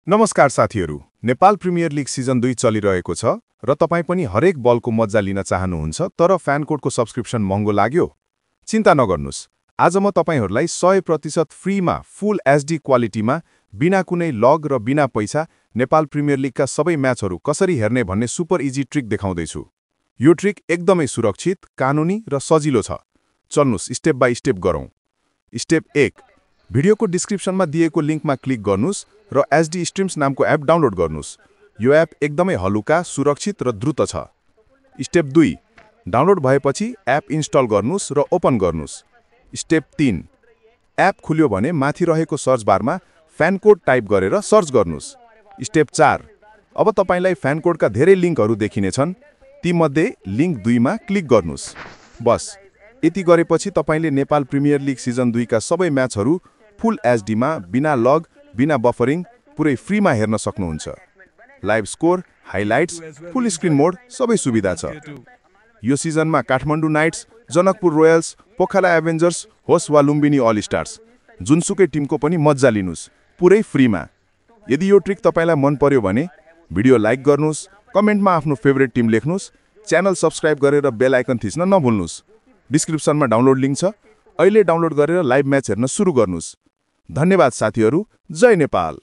नमस्कार साथीहरू, Nepal premier league season 2 चलिरहेको छ र तपाईं पनि हरेक बलको मज्जा लिन चाहनुहुन्छ तर फ्यानकोडको सब्स्क्रिप्सन महँगो लाग्यो? चिन्ता नगर्नुस्। आज म तपाईंहरूलाई 100% फ्रीमा फुल एचडी क्वालिटीमा बिना कुनै लग र बिना पैसा नेपाल प्रिमियर लिगका सबै म्याचहरू कसरी हेर्ने भन्ने सुपर इजी ट्रिक देखाउँदैछु। यो ट्रिक एकदमै सुरक्षित, कानुनी र सजिलो छ। चल्नुस् स्टेप बाई स्टेप गरौँ। स्टेप 1, भिडियोको डिस्क्रिप्सनमा दिएको लिङ्कमा क्लिक गर्नुस् र एचडी स्ट्रिम्स नामको एप डाउनलोड गर्नुस्। यो एप एकदमै हलुका, सुरक्षित र द्रुत छ। स्टेप 2, डाउनलोड भएपछि एप इन्स्टल गर्नुस् र ओपन गर्नुस्। स्टेप 3, एप खुल्यो भने माथि रहेको सर्च बारमा फ्यानकोड टाइप गरेर सर्च गर्नुस्। स्टेप 4, अब तपाईंलाई फ्यानकोडका धेरै लिङ्कहरू देखिनेछन्। तीमध्ये लिङ्क 2 मा क्लिक गर्नुस्। बस, यति गरेपछि तपाईंले नेपाल प्रिमियर लिग सिजन 2 का सबै म्याचहरू फुल एचडीमा बिना लग, बिना बफरिङ पुरै फ्रीमा हेर्न सक्नुहुन्छ। Live score, highlights, full screen mode सबै सुविधा छ। यो सिजनमा Kathmandu knights, Janakpur royals, Pokhara avengers होस् वा लुम्बिनी अल स्टार्स, जुनसुकै टिमको पनि मज्जा लिनुस्, पुरै फ्रीमा। यदि यो ट्रिक तपाईंलाई मन पर्यो भने भिडियो लाइक गर्नुस्, कमेन्टमा आफ्नो फेभरेट टिम लेख्नुस्, च्यानल सब्स्क्राइब गरेर बेल आइकन थिच्न नभुल्नुस्। डिस्क्रिप्सनमा डाउनलोड लिङ्क छ। अहिले डाउनलोड गरेर लाइभ म्याच हेर्न सुरु गर्नुस्। धन्यवाद साथीहरू। जय नेपाल।